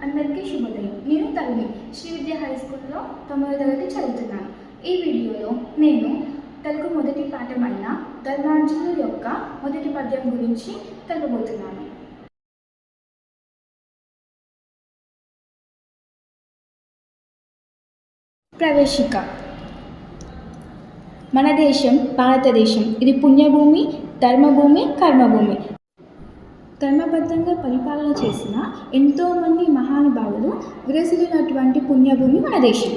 అందరికీ శుభోదయం. నేను తరుణి శ్రీ విద్యా హై స్కూల్లో 9వ తరగతి చదువుతున్నాను. ఈ వీడియోలో నేను తెలుగు మొదటి పాఠమైన ధర్మార్జునుల యొక్క మొదటి పద్యం గురించి తెలుపబోతున్నాను. ప్రవేశిక. మన దేశం భారతదేశం. ఇది పుణ్యభూమి, ధర్మభూమి, కర్మభూమి. ధర్మబద్ధంగా పరిపాలన చేసిన ఎంతోమంది మహానుభావులు విరసిల్లినటువంటి పుణ్యభూమి మన దేశం.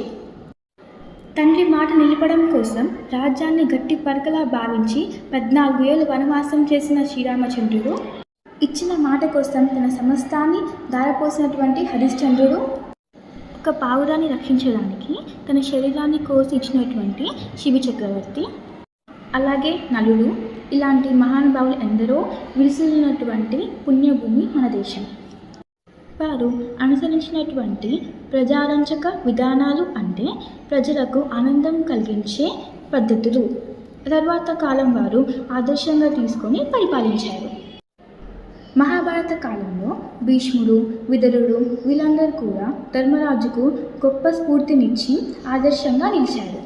తండ్రి మాట నిలపడం కోసం రాజ్యాన్ని గట్టి పరకలా భావించి 14 ఏళ్ళు వనవాసం చేసిన శ్రీరామచంద్రుడు ఇచ్చిన మాట కోసం తన సమస్తాన్ని ధారపోసినటువంటి హరిశ్చంద్రుడు, ఒక పావురాన్ని రక్షించడానికి తన శరీరాన్ని కోసి ఇచ్చినటువంటి శివి చక్రవర్తి, అలాగే నలుడు, ఇలాంటి మహానుభావులు ఎందరో విరిసిల్లినటువంటి పుణ్యభూమి మన దేశం. వారు అనుసరించినటువంటి ప్రజారంజక విధానాలు అంటే ప్రజలకు ఆనందం కలిగించే పద్ధతులు తర్వాత కాలం వారు ఆదర్శంగా తీసుకొని పరిపాలించారు. మహాభారత కాలంలో భీష్ముడు, విదురుడు వీళ్ళందరూ కూడా ధర్మరాజుకు గొప్ప స్ఫూర్తినిచ్చి ఆదర్శంగా నిలిచారు.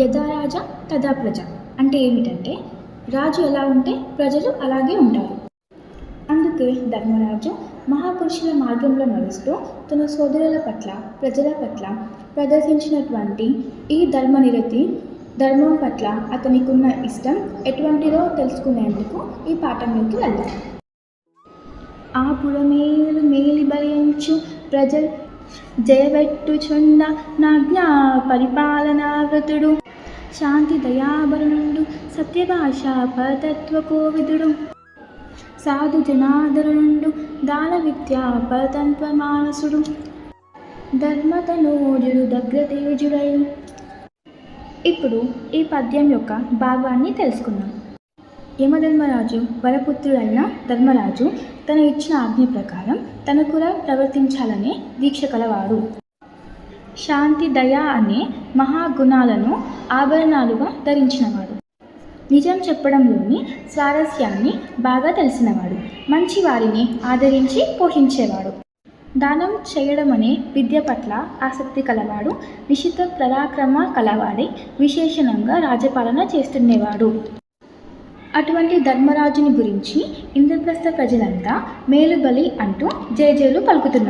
యథా రాజా తథా ప్రజ అంటే ఏమిటంటే రాజు ఎలా ఉంటే ప్రజలు అలాగే ఉంటారు. అందుకే ధర్మరాజు మహాపురుషుల మార్గంలో నడుస్తూ తన సోదరుల పట్ల ప్రజల పట్ల ప్రదర్శించినటువంటి ఈ ధర్మనిరతి, ధర్మం పట్ల అతనికున్న ఇష్టం ఎటువంటిదో తెలుసుకునేందుకు ఈ పాఠంలోకి వెళ్దాం. ఆపురమేలు మేలి బలించు ప్రజలు జయబెట్టుచుండ నాజ్ఞా పరిపాలనావ్రతుడు శాంతి దయాభరణుడు సత్యభాష పరతత్వ కోవిదుడు సాధు జనాదరణుడు దాన విద్యా పరతంత్వ మానసుడు ధర్మతనోజుడు దగ్రతేజుడై. ఇప్పుడు ఈ పద్యం యొక్క భాగాన్ని తెలుసుకుందాం. యమధర్మరాజు వరపుత్రుడైన ధర్మరాజు తన ఇచ్చిన ఆజ్ఞ ప్రకారం తను కూడా ప్రవర్తించాలనే దీక్ష కలవాడు. శాంతి, దయ అనే మహాగుణాలను ఆభరణాలుగా ధరించినవాడు. నిజం చెప్పడంలోని స్వారస్యాన్ని బాగా తెలిసినవాడు. మంచి వారిని ఆదరించి పోషించేవాడు. దానం చేయడం అనే విద్య పట్ల ఆసక్తి కలవాడు. నిశిత పరాక్రమ కలవాడై విశేషణంగా రాజపాలన చేస్తుండేవాడు. అటువంటి ధర్మరాజుని గురించి ఇంద్రప్రస్థ ప్రజలంతా మేలుబలి అంటూ జయజయలు పలుకుతున్నారు.